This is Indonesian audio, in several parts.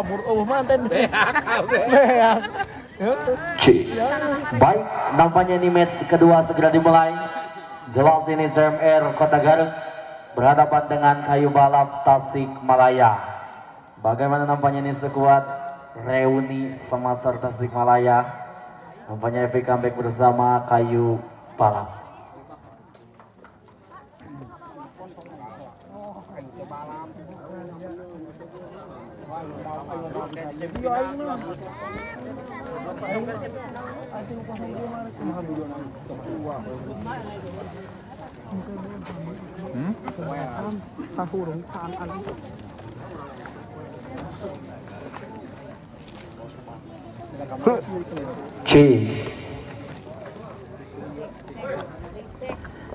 kabur manten. Baik, nampaknya ini match kedua segera dimulai. Jelas ini CMR Kota Garut berhadapan dengan Kayu Balap Tasikmalaya. Bagaimana nampaknya ini skuad reuni Samator Tasikmalaya. Nampaknya epic comeback bersama Kayu Balap.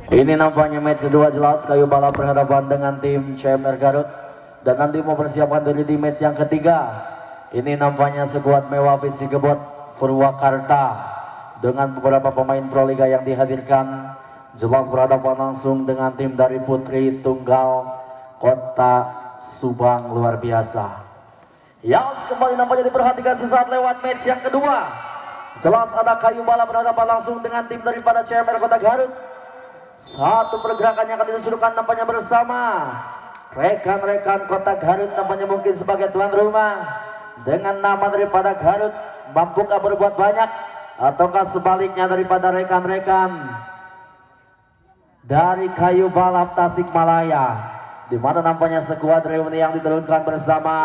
Ini nampaknya match kedua jelas Kayu Balap berhadapan dengan tim CMR Garut dan nanti mau persiapkan diri di match yang ketiga. Ini nampaknya skuad mewah Fitsi Gebot Purwakarta dengan beberapa pemain Proliga yang dihadirkan jelas berhadapan langsung dengan tim dari Putri Tunggal Kota Subang luar biasa. Yas kembali nampaknya diperhatikan sesaat lewat match yang kedua. Jelas ada Kayu Balap berhadapan langsung dengan tim daripada CMR Kota Garut. Satu pergerakan yang akan diluncurkan nampaknya bersama rekan-rekan Kota Garut, nampaknya mungkin sebagai tuan rumah dengan nama daripada Garut, mampukah berbuat banyak ataukah sebaliknya daripada rekan-rekan dari Kayu Balap Tasikmalaya, di mana nampaknya skuad reuni yang diturunkan bersama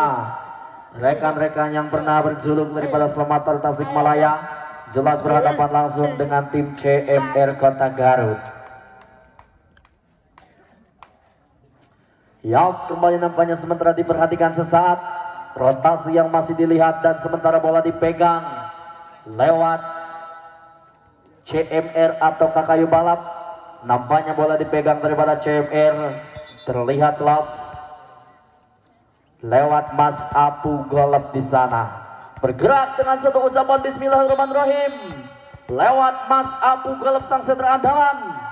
rekan-rekan yang pernah berjuluk daripada Samator Tasikmalaya jelas berhadapan langsung dengan tim CMR Kota Garut. Yas kembali nampaknya sementara diperhatikan sesaat rotasi yang masih dilihat dan sementara bola dipegang lewat CMR atau Kayu Balap. Nampaknya bola dipegang daripada CMR terlihat jelas lewat Mas Apu Golep di sana. Bergerak dengan satu ucapan Bismillahirrahmanirrahim lewat Mas Apu Golep sang setra andalan.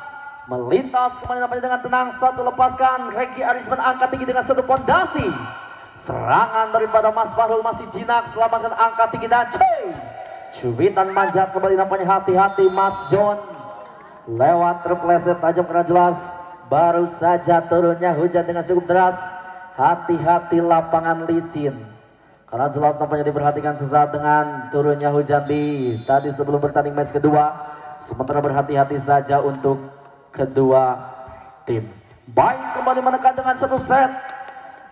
Melintas kembali nampaknya dengan tenang, satu lepaskan Regi Arisman angkat tinggi dengan satu pondasi. Serangan daripada Mas Fahrul masih jinak, selamatkan angkat tinggi dan cubitan manjat kembali nampaknya hati-hati Mas John. Lewat terpleset tajam karena jelas baru saja turunnya hujan dengan cukup deras. Hati-hati lapangan licin. Karena jelas nampaknya diperhatikan sesaat dengan turunnya hujan di tadi sebelum bertanding match kedua. Sementara berhati-hati saja untuk kedua tim. Baik, kembali menekan dengan satu set.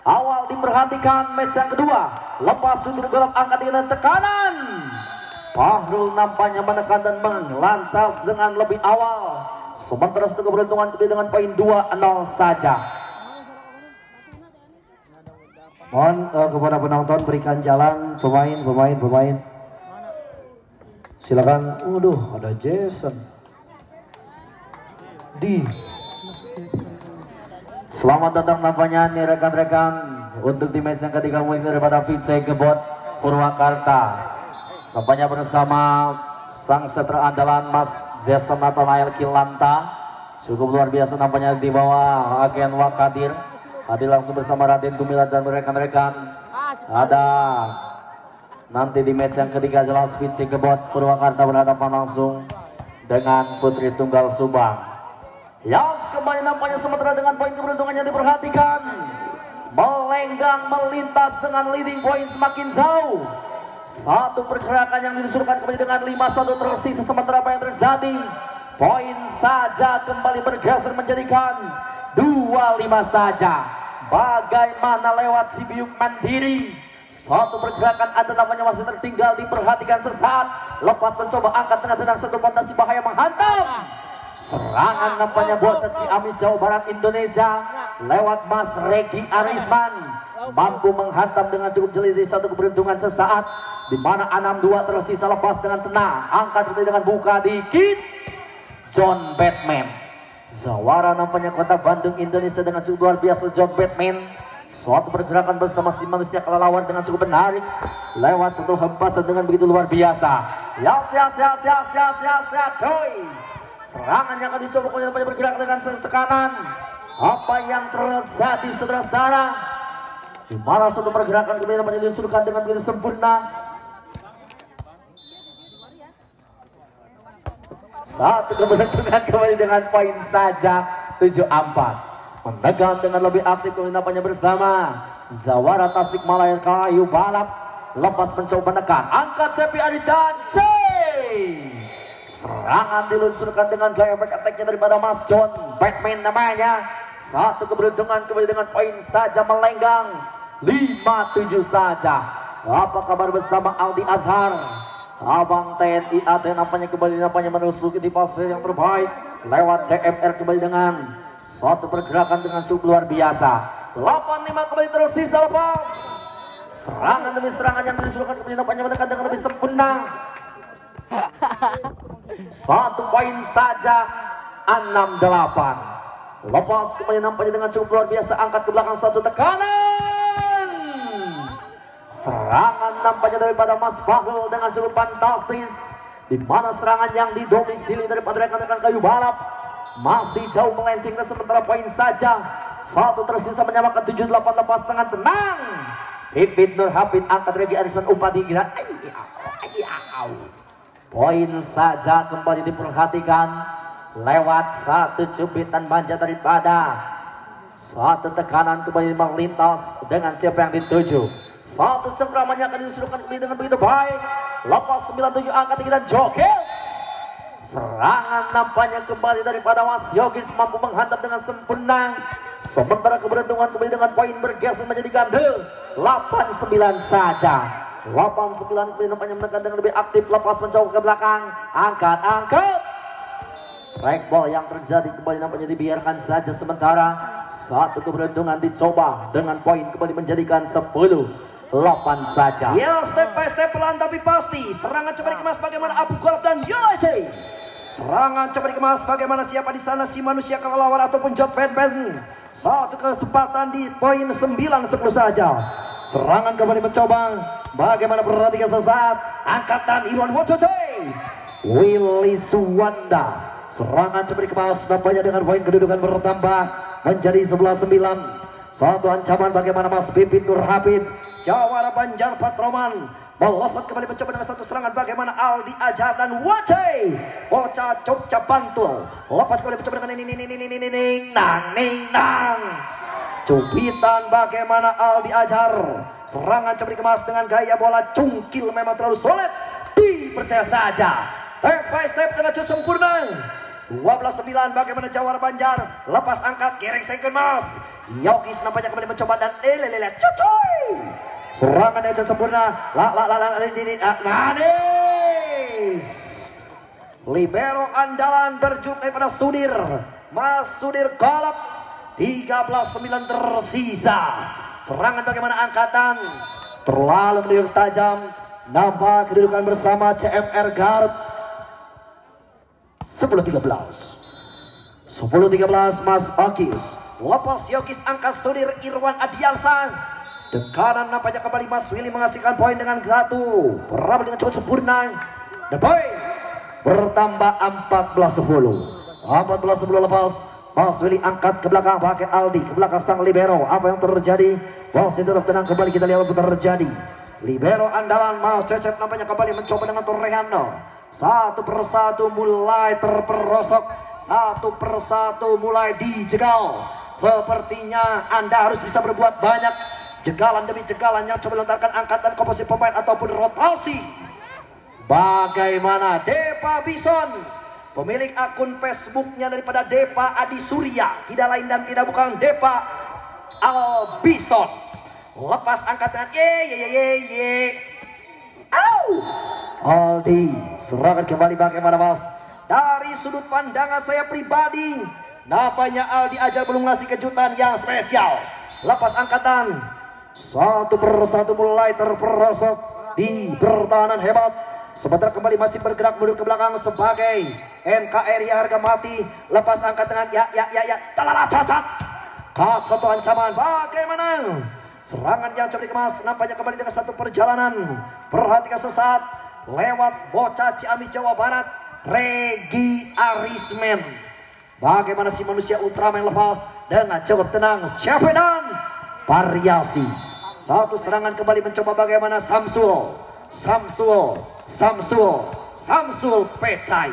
Awal diperhatikan match yang kedua. Lepas sundur golep angkat dengan tekanan. Fahrul nampaknya menekan dan melantas dengan lebih awal. Sementara satu keberuntungan dengan poin 2-0 saja. Mohon kepada penonton berikan jalan pemain. Silakan. Waduh, ada Jason. Selamat datang nampaknya nih rekan-rekan untuk di match yang ketiga daripada Fitsi Gebot Purwakarta. Nampaknya bersama sang setra andalan Mas Jason Nathanael Kilanta. Cukup luar biasa nampaknya di bawah agen Wakadir. Hadir langsung bersama Raden Tumilat dan rekan-rekan. Ada nanti di match yang ketiga jelas Fitsi Gebot Purwakarta berhadapan langsung dengan Putri Tunggal Subang. Yas kembali nampaknya sementara dengan poin keberuntungannya diperhatikan melenggang melintas dengan leading point semakin jauh. Satu pergerakan yang disuruhkan kembali dengan 5-1 tersisa. Sementara apa yang terjadi? Poin saja kembali bergeser menjadikan 2-5 saja. Bagaimana lewat si Biuk Mandiri? Satu pergerakan ada namanya masih tertinggal diperhatikan sesaat. Lepas mencoba angkat dengan tenang satu fondasi bahaya menghantam. Serangan nampaknya buat Ciamis Jawa Barat Indonesia lewat Mas Regi Arisman mampu menghantam dengan cukup jeli di satu keberuntungan sesaat, di mana 6-2 tersisa. Lepas dengan tenang angkat dengan buka dikit John Batman Zawara nampaknya Kota Bandung Indonesia dengan cukup luar biasa. John Batman suatu pergerakan bersama si manusia kelelawar dengan cukup menarik lewat satu hempasan dengan begitu luar biasa. Ya coy. Serangan yang akan dicoba kemudian bergerak dengan tekanan. Apa yang terjadi saudara-saudara? Di mana satu pergerakan kemudian menyusulkan dengan begitu sempurna. Satu keberuntungan kembali dengan poin saja 7-4. Menekan dengan lebih aktif kemenangannya bersama Zawara Tasikmalaya Kayu Balap. Lepas mencoba menekan, angkat Cepi Adi dan serangan diluncurkan dengan gaya back attack-nya daripada Mas John Batman namanya. Satu keberuntungan kembali dengan poin saja melenggang 5-7 saja. Apa kabar bersama Aldi Azhar? Abang TNI AD nampaknya kembali menusuki di fase yang terbaik lewat CMR kembali dengan suatu pergerakan dengan cukup luar biasa. 8-5 kembali tersisa lepas. Serangan demi serangan yang disusulkan kembali nampaknya menekan dengan lebih sempurna. 1 poin saja 6-8. Lepas kembali nampaknya dengan cukup luar biasa, angkat ke belakang satu tekanan. Serangan nampaknya daripada Mas Bahlul dengan cukup fantastis. Di mana serangan yang didomisili daripada rekan-rekan Kayu Balap masih jauh melenceng dan sementara poin saja 1 tersisa menyamakan 7-8. Lepas tangan tenang. Pipit Nur Hafid angkat Regi Arisman umpan di gila. Poin saja kembali diperhatikan lewat satu cubitan manja daripada satu tekanan kembali melintas dengan siapa yang dituju. Satu cengkramannya akan disuruhkan kembali dengan begitu baik. Lepas 97 angkat tinggi dan joget. Serangan nampaknya kembali daripada Mas Yogis mampu menghantam dengan sempurna. Sementara keberuntungan kembali dengan poin bergeser menjadi ganda 8-9 saja. 8-9 kembali nampaknya menekan dengan lebih aktif. Lepas mencoba ke belakang, angkat. Trackball yang terjadi kembali nampaknya dibiarkan saja sementara. Satu keberuntungan dicoba dengan poin kembali menjadikan 10-8 saja. Ya, step by step pelan tapi pasti. Serangan coba dikemas bagaimana Abu Golab dan Yolace. Serangan coba dikemas bagaimana siapa di sana si manusia kelelawar ataupun Job Ben. Satu kesempatan di poin 9-10 saja. Serangan kembali mencoba bagaimana perhatikan sesaat. Angkatan Irwan Wojoce. Willy Suwanda. Serangan coba dikemas nampaknya dengan poin kedudukan bertambah menjadi 11-9. Satu ancaman bagaimana Mas Pipin Nur Hafid. Jawara Banjar Patroman melosot kembali mencoba dengan satu serangan bagaimana Aldi Ajar dan Wajai Bocah Jogja Bantul. Lepas kembali mencoba dengan nang. Cubitan bagaimana Aldi Ajar. Serangan coba dikemas dengan gaya bola cungkil memang terlalu solid. Dipercaya saja. Step by step dengan cukup sempurna. 12-9 bagaimana Jawara Banjar. Lepas angkat gereng second mas. Yogis nampaknya kembali mencoba dan cucuy. Serangan yang sempurna. Manis. Libero andalan berjuluk pada Sudir. Mas Sudir Golab. 13-9 tersisa. Serangan bagaimana angkatan. Terlalu meniup tajam. Nampak kedudukan bersama CMR Garut. 10-13 Mas Akis. Lepas Yogis angkat Sudir Irwan Adiansa. Dekanan nampaknya kembali Mas Willy menghasilkan poin dengan satu. Berapa dengan cukup sempurna. Dan poin bertambah 14-10. 14-10 lepas. Mas Willy angkat ke belakang pakai Aldi. Ke belakang sang libero. Apa yang terjadi? Wasit tetap tenang kembali, kita lihat apa yang terjadi. Libero andalan Mas Cecep nampaknya kembali mencoba dengan Torrehano. Satu persatu mulai terperosok. Satu persatu mulai dijegal. Sepertinya Anda harus bisa berbuat banyak. Jegalan demi jegalan yang coba lontarkan angkatan komposisi pemain ataupun rotasi. Bagaimana Depa Bison, pemilik akun Facebooknya daripada Depa Adi Surya, tidak lain dan tidak bukan Depa Al Bison. Lepas angkatan Aldi, serangan kembali bagaimana Mas? Dari sudut pandangan saya pribadi, nampaknya Aldi Ajar belum ngasih kejutan yang spesial. Lepas angkatan, satu persatu mulai terperosok di pertahanan hebat. Sebentar kembali masih bergerak mundur ke belakang sebagai NKRI harga mati. Lepas angkatan talala cacat. Kat satu ancaman bagaimana? Serangan yang coba dikemas nampaknya kembali dengan satu perjalanan. Perhatikan sesaat lewat bocah Ciamis Jawa Barat, Regi Arismen. Bagaimana si manusia Ultraman lepas dengan cukup tenang, capek dan variasi. Satu serangan kembali mencoba bagaimana Samsul Pecai.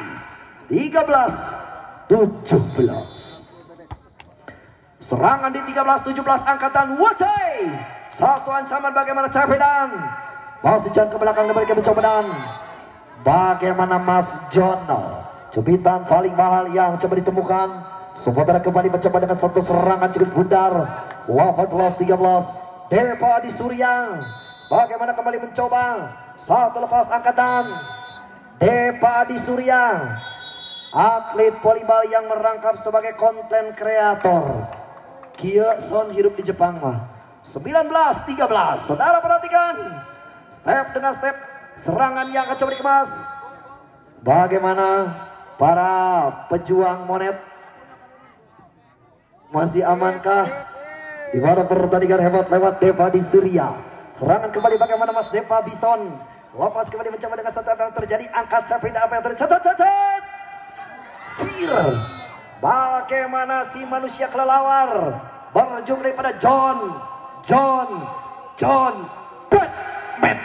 13-17. Serangan di 13-17 angkatan Wajai. Satu ancaman bagaimana Capedan. Masih jangan ke belakang kembali ke mencoba dan bagaimana Mas Jono. Jepitan paling mahal yang coba ditemukan. Sementara kembali mencoba dengan satu serangan sedikit bundar. 18-13. Depa di Surya. Bagaimana kembali mencoba. Satu lepas angkatan. Depa di Surya. Atlet volleyball yang merangkap sebagai konten kreator. Kia son hidup di Jepang mah. 19-13. Saudara perhatikan. Step dengan step. Serangan yang akan coba dikemas. Bagaimana para pejuang monet. Masih amankah? Di mana pertandingan hebat lewat Deva di Surya. Serangan kembali bagaimana Mas Deva Bison. Lepas kembali mencoba dengan step yang terjadi. Angkat sepeda apa yang terjadi. Cir. Bagaimana si manusia kelelawar berujung daripada John Batman.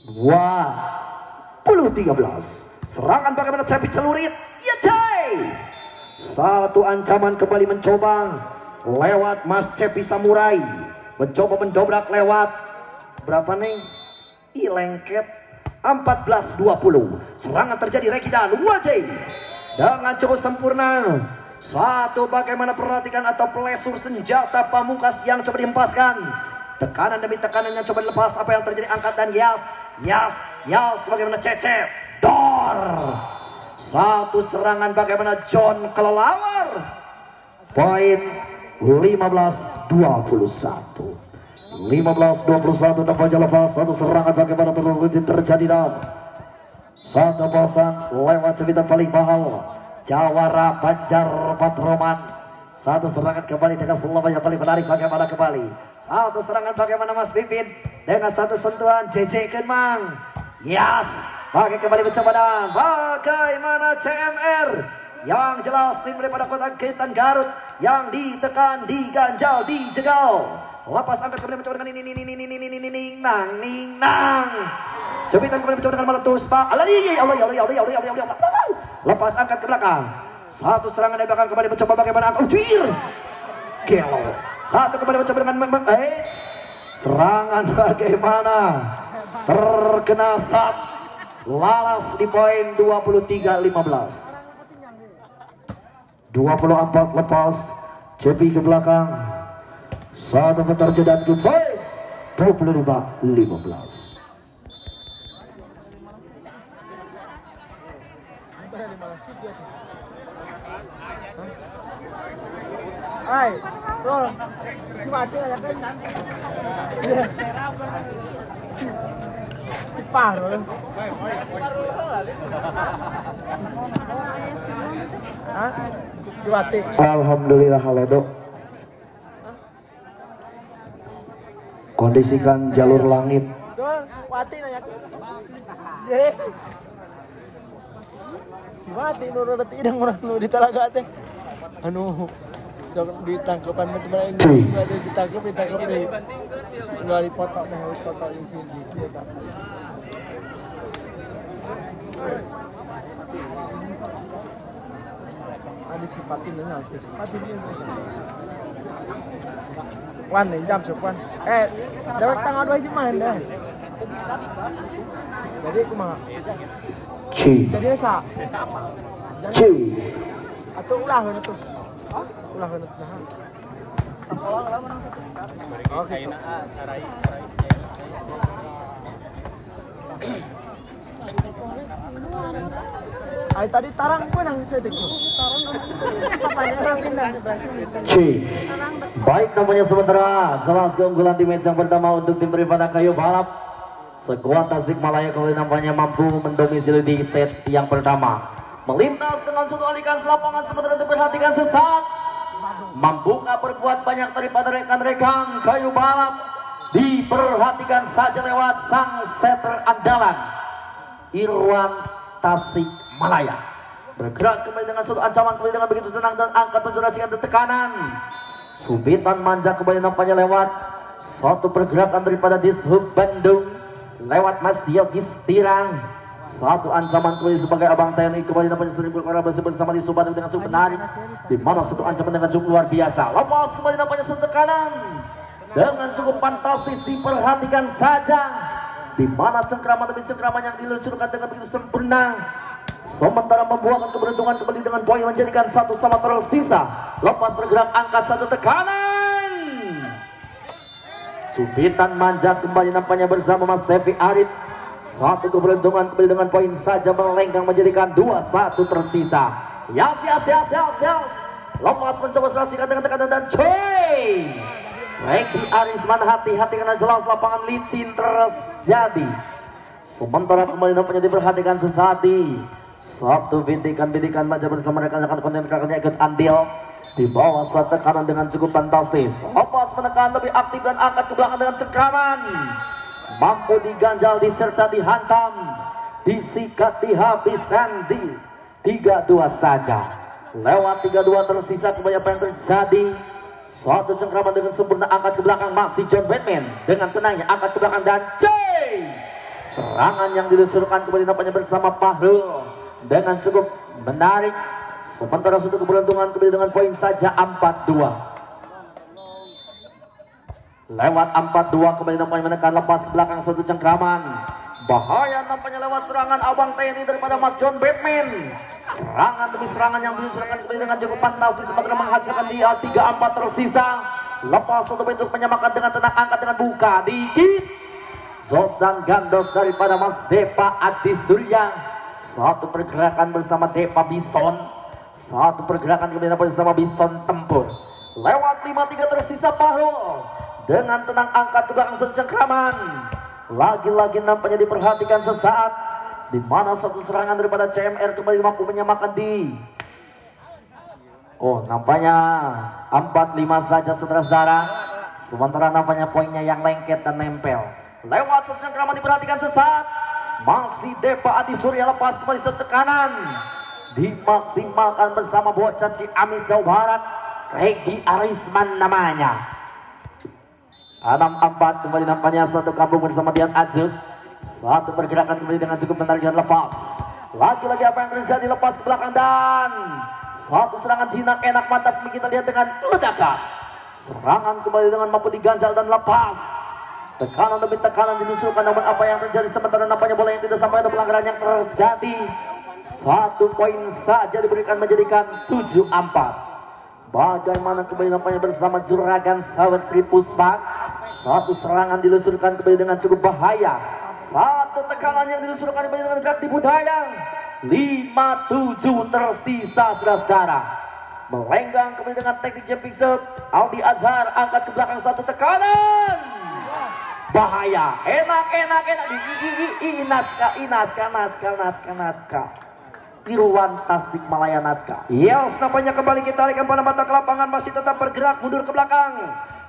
20-13. Serangan bagaimana Cepi celurit. Ya Jai. Satu ancaman kembali mencoba lewat Mas Cepi Samurai. Mencoba mendobrak lewat berapa nih? Lengket. 14-20. Serangan terjadi Regidan Wajai dengan cukup sempurna. Satu bagaimana perhatikan atau pelesur senjata pamungkas yang coba dihempaskan. Tekanan demi tekanan yang coba dilepas. Apa yang terjadi angkatan Yas bagaimana Cecep Dor. Satu serangan bagaimana John kelelawar. Poin 15-21. 15-21 dapat lepas. Satu serangan bagaimana terjadi dan satu bosan lewat cerita paling mahal Jawara Banjar Patroman. Satu serangan kembali dengan selama yang paling menarik bagaimana kembali. Satu serangan bagaimana Mas Pipin dengan satu sentuhan JJ Kenmang. Yes, pakai kembali mencoba dan bagaimana CMR. Yang jelas tim daripada Kota Ketan Garut yang ditekan, diganjal, dijegal. Lepas angkat kemudian mencoba dengan nang. Jepitan kemudian mencoba dengan meletus Pak. Allah. Lepas angkat ke belakang. Satu serangan dari belakang kembali mencoba bagaimana angkat. Gelo. Satu kembali mencoba dengan serangan bagaimana. Terkena sat. Lalas di poin 23-15. 24 lepas. Cepi ke belakang. Satu terjadi ke poin 25-15. Hai, bro, mati aja kan? Paruh. Diwati. Alhamdulillah halodo. Kondisikan jalur langit. Wati nanya. Diwati nurut tidak orang nu di talaga teh. Anu ditangkapan macam ini ada ditangkap di dari foto nih harus foto di sini ada sipatin nih sipatin wan nih jam sepan jawab tanggal 2 Jumat deh jadi kumaha jadi sa atau ulah itu ulah kena saha. Sekolah lah menang sertifikat. Oh, kaina sarai. Ay tadi tarang pun nang sedekah. Baik namanya sementara jelas keunggulan di match yang pertama untuk tim daripada Kayu Balap. Sekuat Tasikmalaya kali nampaknya mampu mendomisili di set yang pertama. Melintas dengan satu alikan selapangan sementara diperhatikan sesaat. Mampukah berbuat banyak daripada rekan-rekan Kayu Balap. Diperhatikan saja lewat sang setter andalan Irwan Tasikmalaya. Bergerak kembali dengan satu ancaman kembali dengan begitu tenang dan angkat menjurajikan tekanan. Subitan manja kembali nampaknya lewat satu pergerakan daripada Dishub Bandung lewat Mas Yogis Tirang. Satu ancaman kembali sebagai abang TNI kembali nampaknya sering berkorban bersama Dishub Bandung dengan cukup menarik, di mana satu ancaman dengan cukup luar biasa. Lepas kembali nampaknya satu tekanan dengan cukup fantastis, diperhatikan saja di mana cengkraman demi cengkraman yang diluncurkan dengan begitu sempurna, sementara membuahkan keberuntungan kembali dengan poin menjadikan satu sama tersisa. Lepas bergerak angkat satu tekanan, Subitan manja kembali nampaknya bersama Mas Sefi Arif. Satu keberuntungan kembali dengan poin saja melenggang menjadikan 2-1 tersisa. Yas. Lepas mencoba selasikan dengan tekanan dan cuy. Regi Arisman hati-hati karena jelas lapangan licin terjadi. Sementara kembali nampaknya diperhatikan sesati. Satu bintikan manja bersama rekan-rekan konten kakaknya ikut andil di bawah satu tekanan dengan cukup fantastis. Lepas menekan lebih aktif dan angkat ke belakang dengan cengkraman. Mampu diganjal, dicerca, dihantam, disikat, dihabisan di 3-2 saja. Lewat 3-2 tersisa kembali apa yang terjadi. Suatu cengkraman dengan sempurna angkat ke belakang masih John Batman dengan tenangnya angkat ke belakang dan serangan yang dilusurkan kembali nampaknya bersama Fahrul dengan cukup menarik. Sementara suatu keberuntungan kembali dengan poin saja 4-2. Lewat 4-2 kembali nampaknya menekan lepas ke belakang satu cengkraman. Bahaya nampaknya lewat serangan abang TNI daripada Mas John Batman. Serangan demi serangan yang diluncurkan kembali dengan cukup fantastis, sementara menghasilkan dia 3-4 tersisa. Lepas satu bentuk menyamakan dengan tenang, angkat dengan buka dikit. Jos dan gandos daripada Mas Depa Adi Surya. Satu pergerakan bersama Depa Bison. Satu pergerakan kemudian bersama Bison Tempur. Lewat 5-3 tersisa Fahrul dengan tenang angkat ke belakang cengkraman. Lagi-lagi nampaknya diperhatikan sesaat, di mana satu serangan daripada CMR kembali mampu menyamakan di nampaknya 4-5 saja saudara-saudara. Sementara nampaknya poinnya yang lengket dan nempel. Lewat satu cengkraman diperhatikan sesaat, masih Depa Adi Surya lepas kembali setekanan, dimaksimalkan bersama bocah Ciamis Jawa Barat, Regi Arisman namanya. 6-4 kembali nampaknya satu kampung bersama Dian Azub. Satu pergerakan kembali dengan cukup menarik dan lepas. Lagi-lagi apa yang terjadi, lepas ke belakang dan satu serangan jinak enak mantap kita lihat dengan ledakan. Serangan kembali dengan mampu diganjal dan lepas. Tekanan demi tekanan dilusurkan, namun apa yang terjadi sementara nampaknya bola yang tidak sampai ada pelanggaran yang terjadi. 1 poin saja diberikan menjadikan 7-4. Bagaimana kembali nampaknya bersama Juragan Sawat Sri Puspa. Satu serangan dilusurkan kembali dengan cukup bahaya. Satu tekanan yang dilusurkan kembali dengan gerak di budaya. 5-7 tersisa saudara-saudara. Melenggang kembali dengan teknik jumping serve. Aldi Azhar angkat ke belakang satu tekanan. Bahaya. Enak. Natska. Irwan Tasikmalaya Natska. Yes, nampaknya kembali kita alihkan pada mata ke lapangan, masih tetap bergerak mundur ke belakang.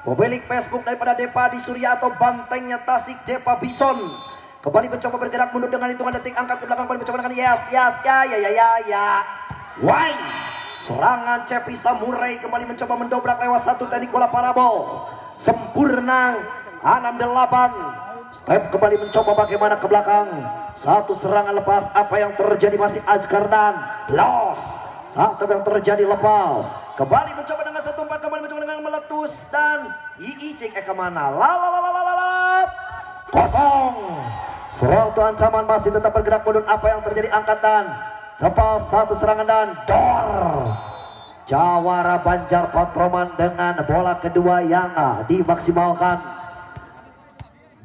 Pemilik Facebook daripada Depa Adi Surya atau bantengnya Tasik Depa Bison kembali mencoba bergerak mundur dengan hitungan detik, angkat ke belakang kembali mencoba dengan ya. Why? Serangan Cepi Samurai kembali mencoba mendobrak lewat satu teknik bola parabol. Sempurna 6-8. Step kembali mencoba bagaimana ke belakang. Satu serangan lepas, apa yang terjadi masih Azkarnan los. Satu yang terjadi lepas. Kembali mencoba dengan satu umpan, kembali mencoba dengan meletus dan cek kemana? Kosong. Suatu ancaman masih tetap bergerak mundur, apa yang terjadi angkatan. Cepat satu serangan dan dor. Jawara Banjar Patroman dengan bola kedua yang dimaksimalkan.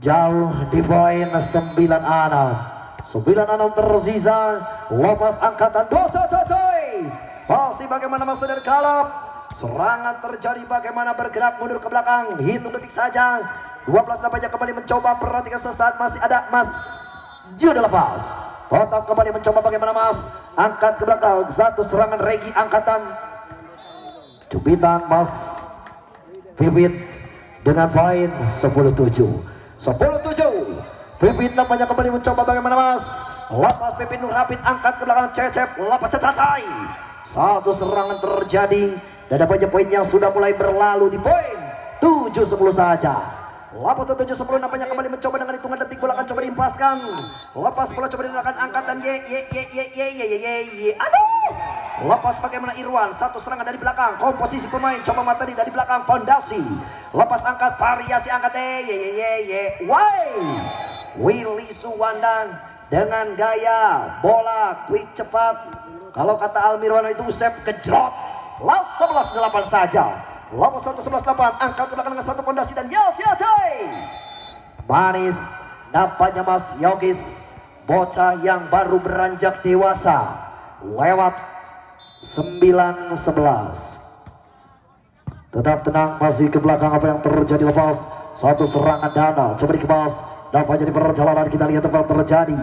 Jauh di poin 9-6 tersisa. Lepas angkatan masih bagaimana masuk dari kalap. Serangan terjadi bagaimana bergerak mundur ke belakang. Hitung detik saja. 12 nampaknya kembali mencoba, perhatikan sesaat masih ada Mas Yuda lepas. Tetap kembali mencoba bagaimana Mas angkat ke belakang. Satu serangan Regi angkatan. Cubitan Mas Pipit dengan poin 10-7. 10-7. Pipit nampaknya kembali mencoba bagaimana Mas. Lepas Pipit Nur Hafid angkat ke belakang Cecep. Lepas Cecacai. Satu serangan terjadi Dan nampaknya poin yang sudah mulai berlalu di poin 7-10 saja. Lepas 7-10 nampaknya kembali mencoba dengan hitungan detik, bola akan coba diimpaskan. Lepas bola coba dilakukan angkat dan aduh. Lepas bagaimana Irwan, satu serangan dari belakang, komposisi pemain coba materi dari belakang fondasi. Lepas angkat variasi angkat Willy Suwandan dengan gaya bola quick cepat. Kalau kata Almirwan itu usep gejrot. Las 11-8 saja. Lepas 1-11-8 angkat ke belakang dengan satu fondasi dan manis nampaknya Mas Yogis, bocah yang baru beranjak dewasa, lewat 9-11. Tetap tenang, masih ke belakang apa yang terjadi. Lepas satu serangan Dana coba dikemas, nampaknya di perjalanan kita lihat tempat terjadi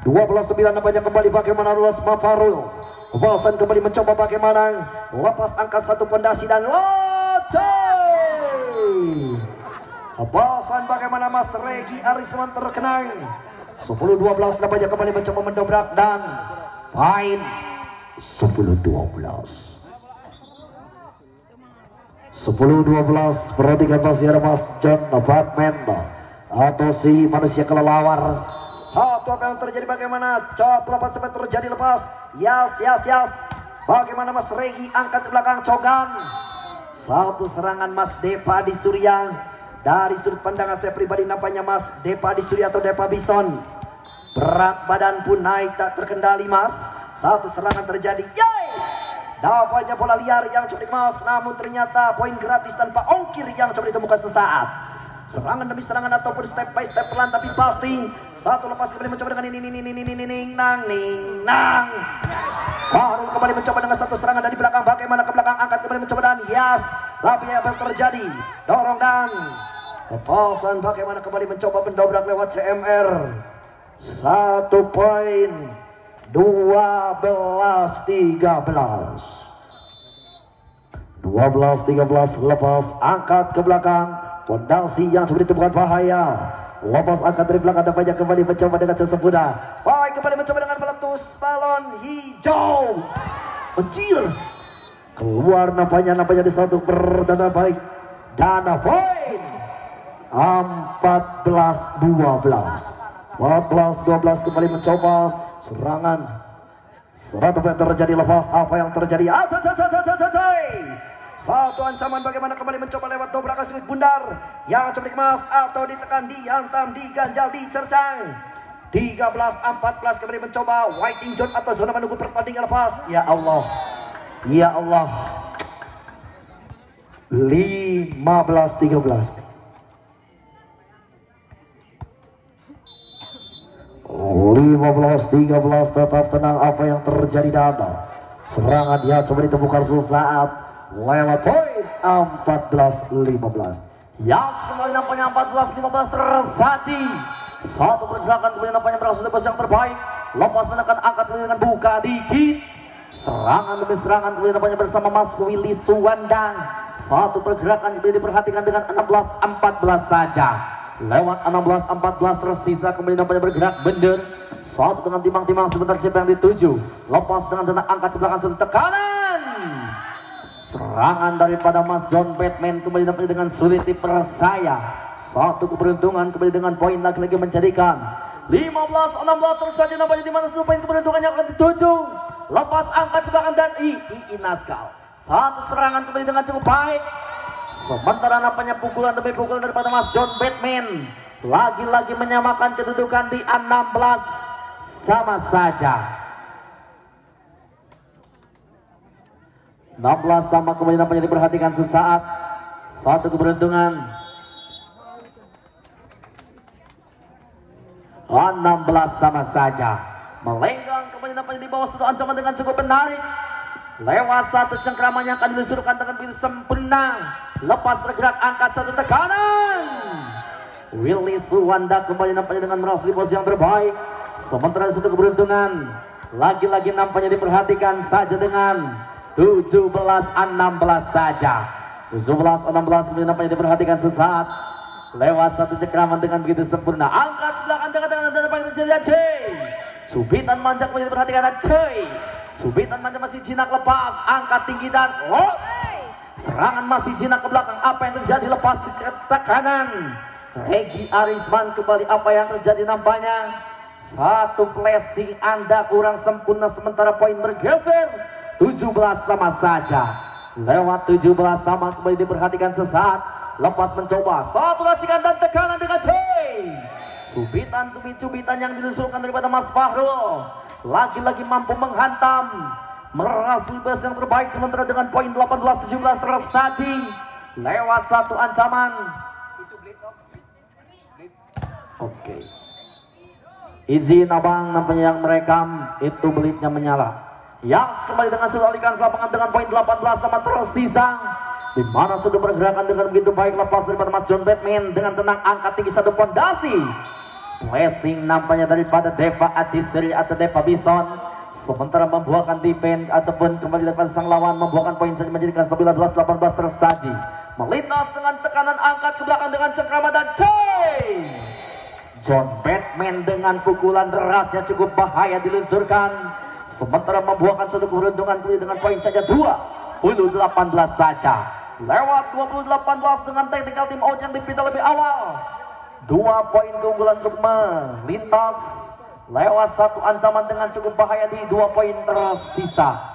12-9 nampaknya kembali bagaimana Luas Mafarul. Lepasan kembali mencoba bagaimana, lepas angkat satu fondasi dan lepasan bagaimana Mas Regi Arisman terkenang 10-12 nampaknya kembali mencoba mendobrak dan poin 10-12 perhatikan masih ada Mas John Batman atau si manusia kelelawar. Satu apa yang terjadi bagaimana coba sempat terjadi lepas bagaimana Mas Regi angkat ke belakang cogan. Satu serangan Mas Depa di Surya. Dari sudut pandangan saya pribadi nampaknya Mas Depa di Surya atau Depa Bison, berat badan pun naik tak terkendali Mas. Satu serangan terjadi, nampaknya bola liar yang coba dikemas, namun ternyata poin gratis tanpa ongkir yang coba ditemukan sesaat. Serangan demi serangan ataupun step by step pelan tapi pasti. Satu lepas kembali mencoba dengan nang. Baru kembali mencoba dengan satu serangan dari belakang, bagaimana ke belakang angkat kembali mencoba dan tapi apa yang terjadi, dorong dan lepasan bagaimana kembali mencoba mendobrak lewat CMR. 1 poin 12-13 lepas angkat ke belakang, fondasi yang seperti itu bukan bahaya. Lepas angkat dari belakang nampaknya kembali mencoba dengan sesempurna. Baik kembali mencoba dengan meletus balon hijau. Anjir. Keluar nampaknya di satu perdana baik. Dana poin 14-12 kembali mencoba serangan. Satu yang terjadi lepas apa yang terjadi. Satu ancaman bagaimana kembali mencoba lewat dobrakan sudut bundar yang coba dikemas atau ditekan, dihantam, diganjal, dicercang. 13-14 kembali mencoba Whiting John atau zona menunggu pertandingan lepas. Ya Allah 15-13 tetap tenang apa yang terjadi Dana. Serangan dia coba ditemukan sesaat lewat poin 14-15. Kembali nampaknya 14-15 tersaji. Satu pergerakan kemudian nampaknya berlangsung tebas yang terbaik. Lepas menekan angkat dengan buka dikit. Serangan demi serangan kemudian nampaknya bersama Mas Willy Suwandang. Satu pergerakan kemudian diperhatikan dengan 16-14 saja. Lewat 16-14 tersisa kemudian nampaknya bergerak bender. Satu dengan timang-timang sebentar siapa yang dituju. Lepas dengan tenang angkat ke belakang satu tekanan. Serangan daripada Mas John Batman kembali nampaknya dengan sulit dipercaya. Satu keberuntungan kembali dengan poin lagi-lagi menjadikan 15-16 tersaji nampaknya di mana poin keberuntungan yang akan dituju. Lepas angkat ke belakang dan Naskal. Satu serangan kembali dengan cukup baik. Sementara nampaknya pukulan demi pukulan daripada Mas John Batman lagi-lagi menyamakan kedudukan di 16 sama saja. 16 sama kembali nampaknya diperhatikan sesaat. Satu keberuntungan 16 sama saja. Melenggang kembali nampaknya di bawah satu ancaman dengan cukup menarik. Lewat satu cengkraman yang akan dilusurkan dengan begitu sempurna. Lepas bergerak angkat satu tekanan. Willy Suwanda kembali nampaknya dengan merasa di posisi yang terbaik. Sementara satu keberuntungan lagi-lagi nampaknya diperhatikan saja dengan 17-16 saja. 17-16 kemudian nampaknya diperhatikan sesaat. Lewat satu cekraman dengan begitu sempurna. Angkat belakang dengan nampaknya terjadi. Subitan manja kembali diperhatikan dan Subitan manja masih jinak lepas. Angkat tinggi dan los. Serangan masih jinak ke belakang. Apa yang terjadi? Lepas ke tekanan. Regi Arisman kembali. Apa yang terjadi nampaknya? Satu flashing Anda kurang sempurna, sementara poin bergeser 17 sama saja. Lewat 17 sama kembali diperhatikan sesaat. Lepas mencoba satu racikan dan tekanan dengan C. Subitan demi cubitan yang dilusurkan daripada Mas Fahrul. Lagi-lagi mampu menghantam. Merasui bus yang terbaik, sementara dengan poin 18-17 tersaji. Lewat satu ancaman. Oke. Izin abang, nampaknya yang merekam itu belitnya menyala. Yas kembali dengan sudah alihkan lapangan dengan poin 18 sama tersisa. Di mana sudah bergerakan dengan begitu baik, lepas daripada Mas John Batman dengan tenang angkat tinggi satu pondasi. Pressing nampaknya daripada Deva Adisri atau Deva Bison. Sementara membuahkan defense ataupun kembali daripada sang lawan membuahkan poin saja menjadikan 19-18 tersaji. Melintas dengan tekanan angkat ke belakang dengan cengkrama dan coy. John Batman dengan pukulan deras yang cukup bahaya diluncurkan. Sementara membuahkan satu keberuntungan kembali dengan poin saja 20-18 saja. Lewat 20-18 dengan technical team out yang dipindah lebih awal. 2 poin keunggulan untuk melintas. Lewat satu ancaman dengan cukup bahaya di 2 poin tersisa.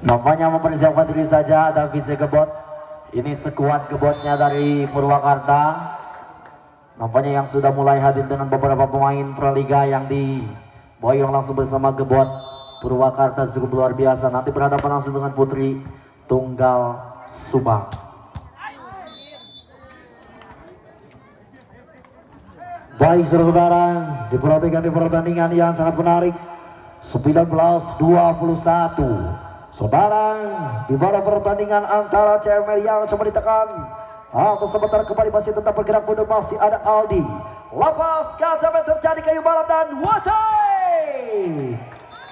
Nampaknya mempersiapkan diri saja David Gebot. Ini sekuat Gebotnya dari Purwakarta. Nampaknya yang sudah mulai hadir dengan beberapa pemain Praliga yang diboyong langsung bersama Gebot. Purwakarta cukup luar biasa. Nanti berhadapan langsung dengan Putri Tunggal Subang. Baik saudara-saudara, diperhatikan di pertandingan yang sangat menarik. 19-21. Saudara, di mana pertandingan antara CMR yang coba ditekan atau sebentar kembali masih tetap bergerak mundur, masih ada Aldi. Lepas sampai terjadi kayu balap dan Wacai.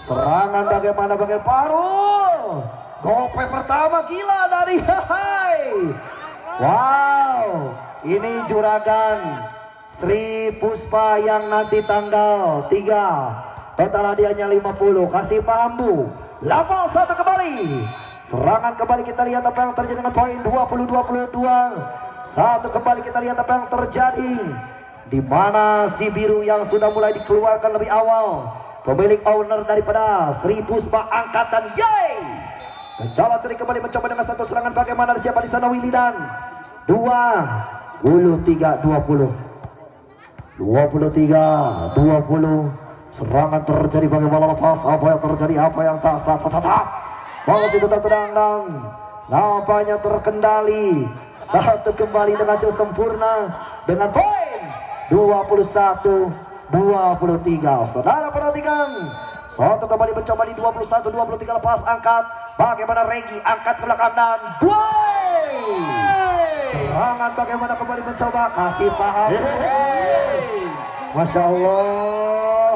Serangan bagaimana bagian Parul. Gope pertama gila dari Hai. Wow, ini juragan Sri Puspa yang nanti tanggal 3. Total hadiahnya 50. Kasih paham Bu. Lepas satu kembali. Serangan kembali, kita lihat apa yang terjadi dengan poin 20-22. Satu kembali, kita lihat apa yang terjadi. Di mana si biru yang sudah mulai dikeluarkan lebih awal. Pemilik owner daripada Sri Puspa angkat dan yay. Mencoba curi kembali, mencoba dengan satu serangan. Bagaimana siapa di sana Willy dan 23-20. Serangan terjadi, bagaimana lepas, apa yang terjadi, apa yang tak sah. Masih tetap tenang, nampaknya terkendali. Satu kembali dengan cukup sempurna dengan poin 21-23. Saudara perhatikan, satu kembali mencoba di 21-23 lepas angkat. Bagaimana Regi angkat ke belakang dan serangan bagaimana kembali mencoba, kasih paham. Masya Allah.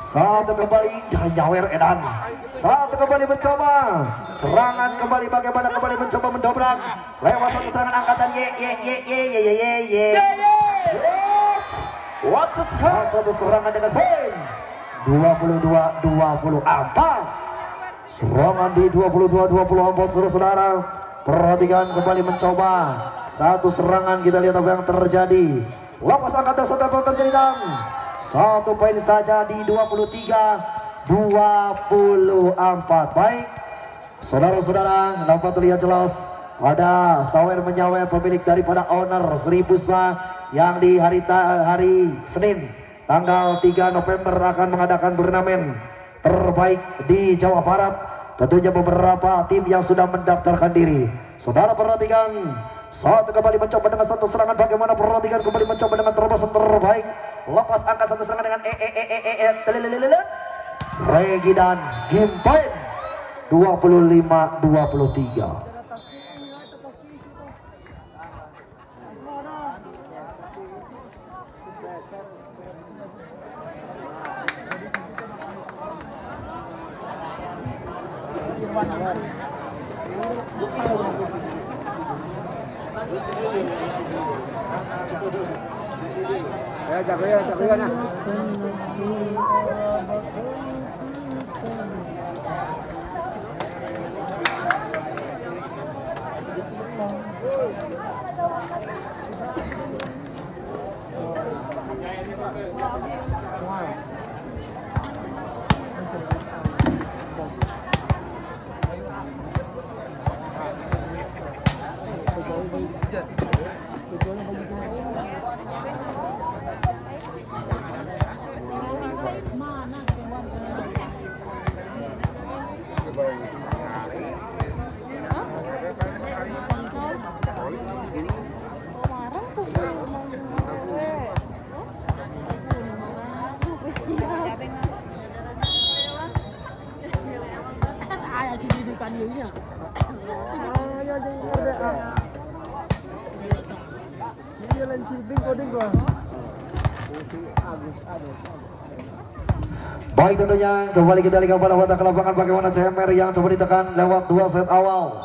Satu kembali nyawer edan. Satu kembali mencoba. Serangan kembali, bagaimana kembali mencoba mendobrak. Lewat satu serangan angkatan satu serangan dengan poin 22-24. Serangan di 22-24 saudara-saudara. Perhatikan kembali mencoba. Satu serangan, kita lihat apa yang terjadi. Lepas angkatan sudah terjadi dan satu poin saja di 23-24. Baik saudara-saudara, dapat terlihat jelas ada sawer menyawer pemilik daripada owner Sri Puspa yang di hari Senin tanggal 3 November akan mengadakan turnamen terbaik di Jawa Barat. Tentunya beberapa tim yang sudah mendaftarkan diri. Saudara perhatikan, satu kembali mencoba dengan satu serangan, bagaimana perhatikan kembali mencoba dengan terobosan terbaik. Lepas angkat satu serangan dengan Regi dan game point 25-23. Ya, jago ya nah. Baik, tentunya kembali kita lihat pada watak lapangan bagaimana CMR yang coba ditekan lewat 2 set awal.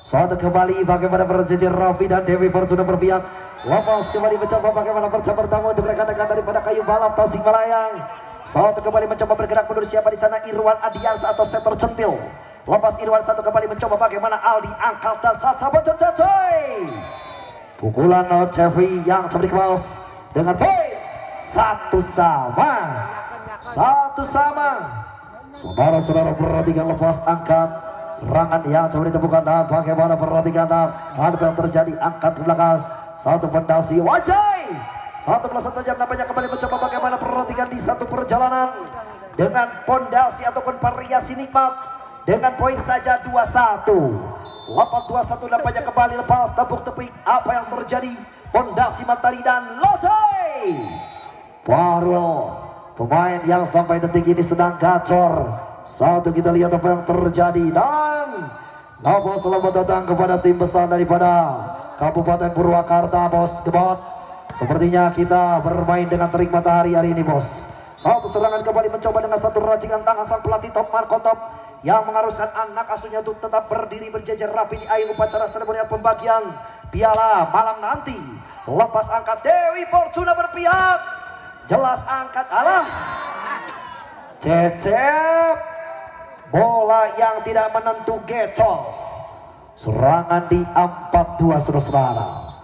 Satu kembali bagaimana berjejer Raffi dan Dewi Fortuna berpihak. Lepas kembali mencoba bagaimana percaya pertama untuk rekan-rekan daripada Kayu Balap Tasikmalaya. Satu kembali mencoba bergerak mundur, siapa di sana? Irwan Adiansa atau setter centil. Lepas Irwan satu kembali mencoba bagaimana Aldi angkat dan saat coy. Pukulan Chevy yang coba dikemas dengan poin satu sama. Saudara-saudara perhatikan, lepas angkat serangan yang coba ditemukan dan bagaimana perhatikan apa yang terjadi, angkat ke belakang satu fondasi wajai 11 jam nampaknya kembali mencoba bagaimana perhatikan di satu perjalanan dengan fondasi ataupun variasi nikmat dengan poin saja 21. 8-21 nampaknya kembali lepas tepuk tepik apa yang terjadi, fondasi matahari dan Lotai Farul, pemain yang sampai detik ini sedang gacor. Satu kita lihat apa yang terjadi dan bos, selamat datang kepada tim besar daripada Kabupaten Purwakarta, bos Gebot. Sepertinya kita bermain dengan terik matahari hari ini, bos. Satu serangan kembali mencoba dengan satu racikan tangan sang pelatih Top Marco Top yang mengharuskan anak asuhnya untuk tetap berdiri berjejer rapi di akhir upacara seremonial pembagian piala malam nanti. Lepas angkat Dewi Fortuna berpihak, jelas angkat cecep bola yang tidak menentu gecol. Serangan di 4-2 saudara.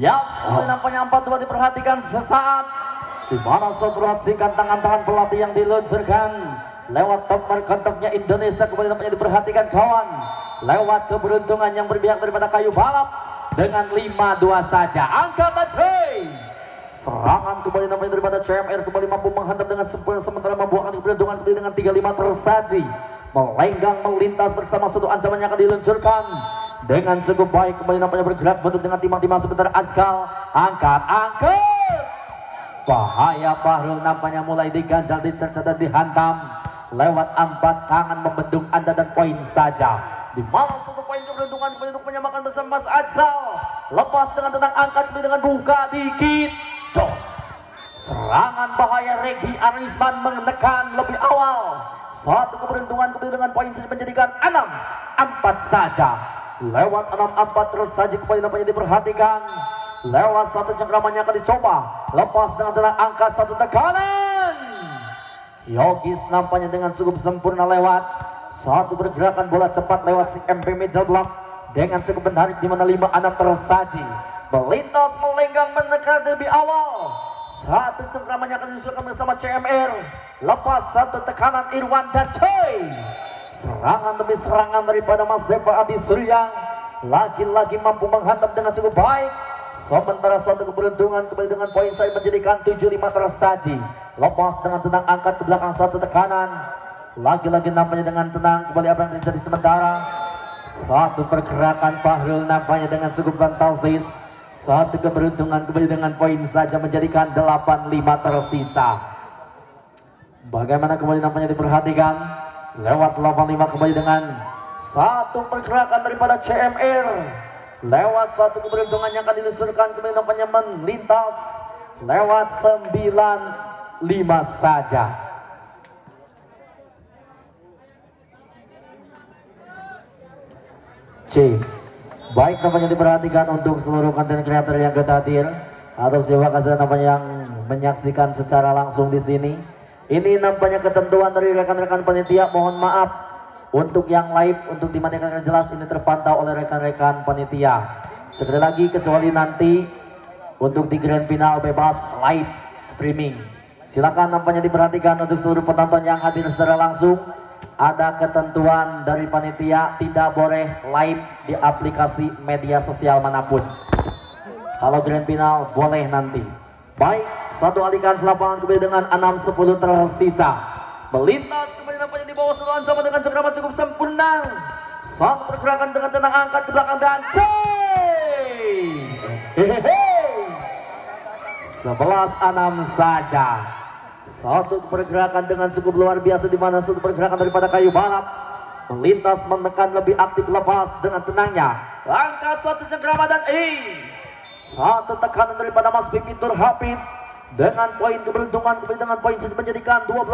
Ya, nampaknya 4-2 diperhatikan sesaat di mana setelah singkat tangan pelatih yang diluncurkan lewat tempat kontaknya Indonesia kembali nampaknya diperhatikan kawan lewat keberuntungan yang berpihak daripada Kayu Balap dengan 5-2 saja. Angkat cuy. Serangan kembali nampaknya daripada CMR kembali mampu menghantam dengan sementara membuahkan keberuntungan kembali dengan 3-5 tersaji. Melenggang melintas bersama satu ancaman yang akan diluncurkan dengan cukup baik kembali nampaknya bergerak bentuk dengan timang-timang sebentar Azkal. Angkat bahaya Fahrul nampaknya mulai diganjal, dicerca dan dihantam lewat 4 tangan membendung Anda dan poin saja. Di mana satu poin keberuntungan kembali untuk menyamakan bersama Mas Azkal. Lepas dengan tenang angkat kembali dengan buka dikit. Jos. Serangan bahaya Regi Arisman menekan lebih awal. Satu keberuntungan kembali dengan poin saja menjadikan 6-4 saja. Lewat 6-4 terus saja kembali nampaknya diperhatikan. Lewat satu cengkramannya akan dicoba. Lepas dengan tenang angkat satu tekanan. Yogis nampaknya dengan cukup sempurna lewat satu pergerakan bola cepat lewat si MP middle block dengan cukup menarik di mana 5-6 tersaji. Melintas melenggang menekan lebih awal. Satu cengkramannya akan disusulkan bersama CMR. Lepas satu tekanan Irwan dan Choi. Serangan demi serangan daripada Mas Deva Adi Surya lagi-lagi mampu menghantam dengan cukup baik. Sementara suatu keberuntungan kembali dengan poin saya menjadikan 7-5 tersaji. Lepas dengan tenang angkat ke belakang satu tekanan. Lagi-lagi nampaknya dengan tenang kembali apa yang terjadi sementara. Satu pergerakan Fahrul nampaknya dengan cukup fantastis. Satu keberuntungan kembali dengan poin saja menjadikan 8-5 tersisa. Bagaimana kembali nampaknya diperhatikan lewat 8-5 kembali dengan satu pergerakan daripada CMR. Lewat satu keberuntungan yang akan diluncurkan kembali nampaknya melintas lewat 9-5 saja. C. Baik, nampaknya diperhatikan untuk seluruh konten kreator yang hadir atau siapa kasih nampaknya yang menyaksikan secara langsung di sini. Ini nampaknya ketentuan dari rekan-rekan panitia. Mohon maaf untuk yang live, untuk dimandikan jelas ini terpantau oleh rekan-rekan panitia. Sekali lagi, kecuali nanti untuk di grand final bebas live streaming. Silakan nampaknya diperhatikan untuk seluruh penonton yang hadir secara langsung. Ada ketentuan dari panitia, tidak boleh live di aplikasi media sosial manapun. Kalau grand final boleh nanti. Baik, satu alihkan selapangan kembali dengan 6-10 tersisa. Melintas kembali nampaknya di bawah satu ancaman dengan cengkraman cukup sempurna. Satu pergerakan dengan tenang angkat ke belakang dan 11-6 saja. Satu pergerakan dengan cukup luar biasa, di mana satu pergerakan daripada kayu balap melintas menekan lebih aktif, lepas dengan tenangnya. Angkat satu cengkrama dan satu tekanan daripada Mas Pipitur Hafid dengan poin keberuntungan kembali dengan poin menjadikan 12-6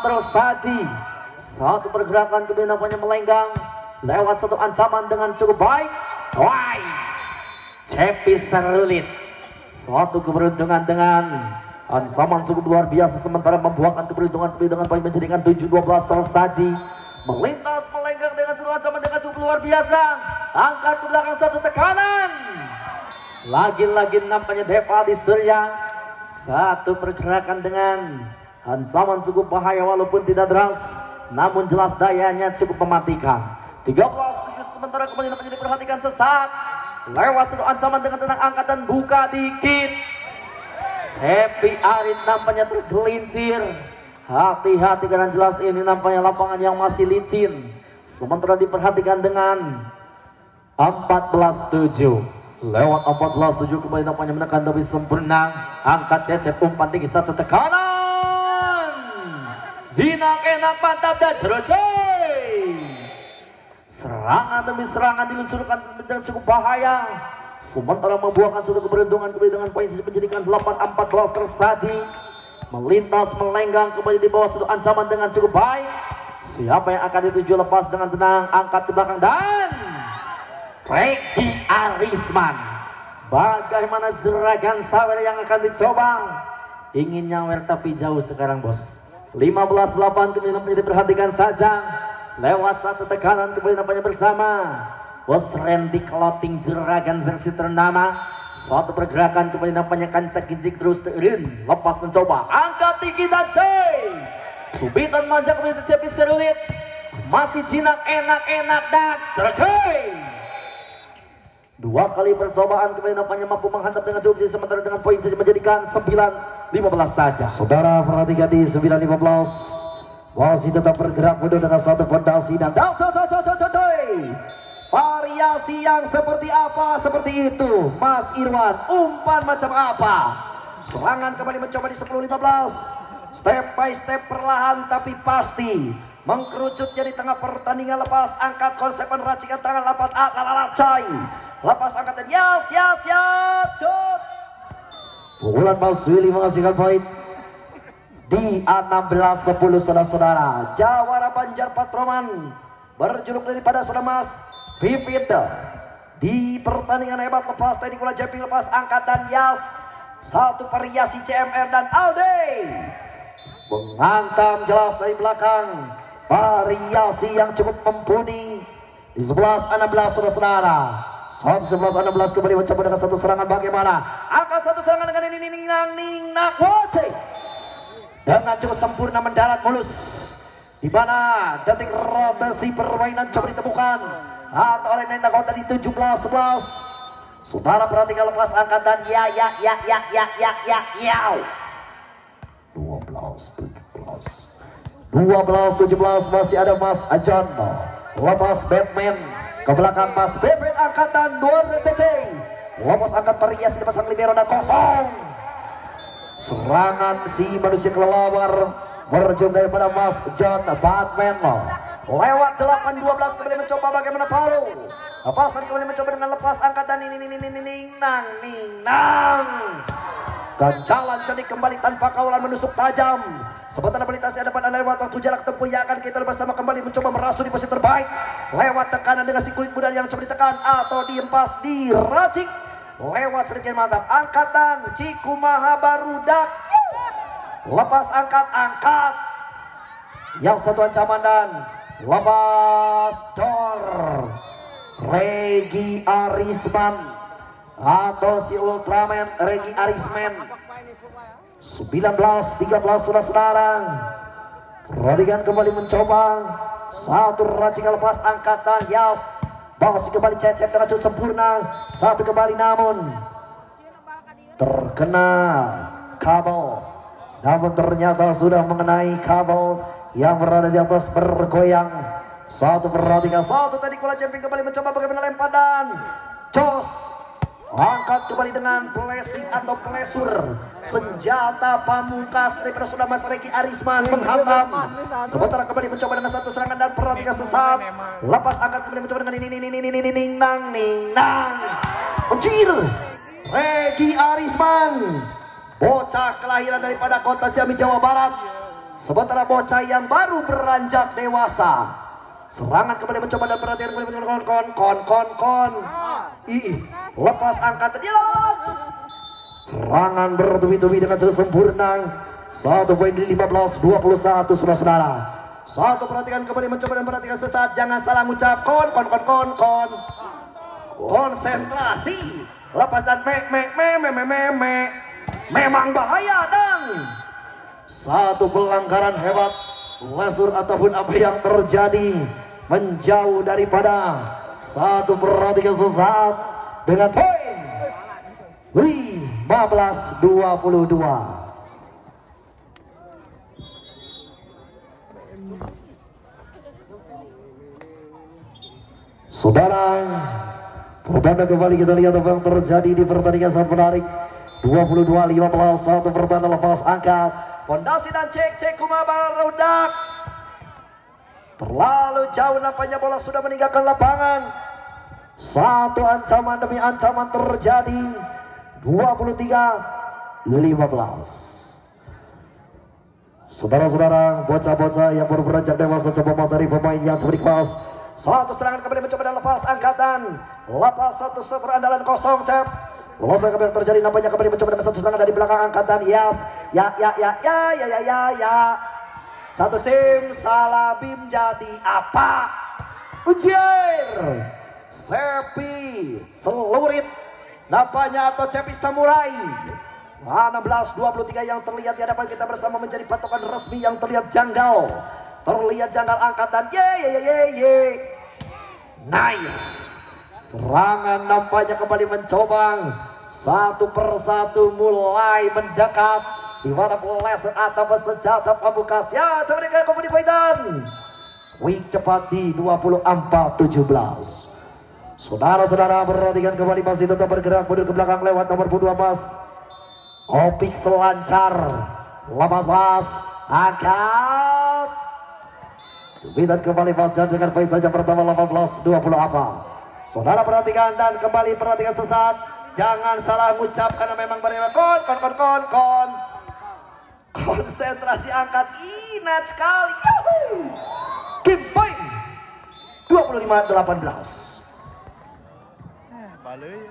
tersaji. Satu pergerakan kembali nampaknya melenggang lewat satu ancaman dengan cukup baik. Cepi Serulit. Suatu keberuntungan dengan ancaman cukup luar biasa, sementara membuahkan keberuntungan dengan poin menjadikan 7-12 tersaji. Melintas melenggang dengan satu ancaman dengan cukup luar biasa. Angkat ke belakang satu tekanan. Lagi-lagi nampaknya Deva di Surya. Satu pergerakan dengan ancaman cukup bahaya walaupun tidak deras, namun jelas dayanya cukup mematikan. 13-7 sementara kembali nampaknya diperhatikan sesaat. Lewat satu ancaman dengan tenang angkat dan buka dikit. Sepi Arit nampaknya tergelincir. Hati-hati karena jelas ini nampaknya lapangan yang masih licin. Sementara diperhatikan dengan 14-7. Lewat 14-7 kembali nampaknya menekan lebih sempurna. Angkat cecep umpan tinggi satu tekanan. Zinak enak mantap dan cerocoy. Serangan demi serangan diluncurkan dengan cukup bahaya. Sementara membuahkan satu keberuntungan kembali dengan poin menjadikan 8-14 tersaji. Melintas melenggang kembali di bawah satu ancaman dengan cukup baik. Siapa yang akan dituju lepas dengan tenang, angkat ke belakang dan Regi Arisman. Bagaimana jeragan sawer yang akan dicoba? Ingin nyawer tapi jauh sekarang bos. 15-8 kembali diperhatikan saja. Lewat satu tekanan kembali nampaknya bersama Bos Randy Clothing jeragan jersey ternama. Suatu pergerakan kembali nampaknya Kanca Kinzik terus turun. Lepas mencoba angkat tinggi dan subitan manja kembali Cepi Serulit. Masih jinak enak-enak dan dua kali percobaan kembali nampaknya mampu menghantam dengan cukup, sementara dengan poin saja menjadikan 9-15 saja. Saudara perhatikan di 9-15 masih tetap bergerak mundur dengan satu fondasi dan variasi yang seperti apa? Seperti itu Mas Irwan. Umpan macam apa? Serangan kembali mencoba di 10-15. Step by step perlahan tapi pasti mengkerucutnya di tengah pertandingan. Lepas angkat konsep racikan tangan lapat cai. Lepas angkat dan siap cut. Pukulan Mas Willy menghasilkan poin di 16-10 saudara-saudara. Jawara Banjar Patroman berjuluk daripada saudara Mas Vivit di pertandingan hebat. Lepas tadi Kula Jepi lepas angkat dan satu variasi CMR dan Alde menghantam jelas dari belakang. Variasi yang cukup mumpuni di 11-16 saudara-saudara. 11-16 kembali mencoba dengan satu serangan. Bagaimana angkat satu serangan dengan Ning Nak Woce dengan cukup sempurna mendarat mulus, di mana detik rotasi permainan coba ditemukan atau oleh Neng Nakota di 17-11. Saudara perhatikan lepas angkat dan 12-17 masih ada Mas Ajan lepas Batman ke belakang Mas Bebet angkatan 2 RTT lepas angkat variasi dipasang libero dan kosong. Serangan si manusia kelelawar berjum daripada Mas John Batman lewat 8-12 kembali mencoba bagaimana Palu. Lepas kembali mencoba dengan lepas angkat dan Nang Ganjalan cerdik kembali tanpa kawalan menusuk tajam. Sementara melintasi hadapan Anda lewat waktu jarak tempuh yang akan kita bersama kembali mencoba merasuk di posisi terbaik. Lewat tekanan dengan si kulit muda yang coba ditekan atau diempas, diracik. Lewat sedikit mantap. Angkatan Cikumaha Barudak. Lepas angkat. Yang satu ancaman dan lepas dor. Regi Arisman atau si Ultraman Regi Arisman. 19-13 saudara-saudara. Perhatikan kembali mencoba satu racikan lepas angkatan. Yas masih kembali cecep dengan shoot sempurna. Satu kembali namun terkena kabel. Namun ternyata sudah mengenai kabel yang berada di atas bergoyang. Satu perhatikan, satu tadi bola jumping kembali mencoba bagaimana lempar dan jos. Angkat kembali dengan blessing atau plesur. Senjata pamungkas daripada saudara Mas Regi Arisman menghantam. Sementara kembali mencoba dengan satu serangan dan perhatikan sesat. Lepas angkat kembali mencoba dengan nang. Anjir. Regi Arisman, bocah kelahiran daripada kota Jambi, Jawa Barat. Sementara bocah yang baru beranjak dewasa. Serangan kembali mencoba dan perhatian kembali kon. Lepas angkat dia lewat. Serangan bertubi-tubi dengan cukup sempurna. 1 poin di 15-21 saudara-saudara. Satu perhatikan kembali mencoba dan perhatikan sesaat. Jangan salah ngucap kon. Konsentrasi. Lepas dan memang bahaya dan satu pelanggaran hebat. Lesur ataupun apa yang terjadi menjauh daripada satu perhatikan sesaat dengan poin 15-22. Saudara, pertanda kembali kita lihat apa yang terjadi di pertandingan sangat menarik. 22-15, satu pertanda lepas angkat. Pondasi dan cek Kumaha Barudak. Terlalu jauh nampaknya bola sudah meninggalkan lapangan. Satu ancaman demi ancaman terjadi. 23-15. Saudara-saudara, bocah-bocah yang baru beranjak dewasa coba materi pemain yang cukup kelas. Satu serangan kembali mencoba dan lepas angkatan. Lepas satu seter andalan kosong cep. Lolos yang terjadi nampaknya kembali mencoba dengan satu serangan dari belakang angkatan. Yes. Ya. Satu sim salah bim jadi apa? Ujier. Sepi selurit nampaknya atau Cepi Samurai. 16-23 yang terlihat di hadapan kita bersama menjadi patokan resmi yang terlihat janggal. Terlihat janggal angkatan. Ye. Nice. Serangan nampaknya kembali mencoba satu persatu mulai mendekat di mana laser atau senjata pamungkas ya coba dikali kembali Baidan. Wing cepat di 24-17. Saudara-saudara perhatikan kembali masih tetap bergerak mundur ke belakang lewat nomor 2 Mas Opik selancar lepas angkat Cubitan kembali Fajar dengan poin saja pertama 18-20 apa. Saudara perhatikan dan kembali perhatikan sesat. Jangan salah mengucap karena memang berbeda. Kon. Konsentrasi angkat. Inat sekali. Game point 25-18. Balai.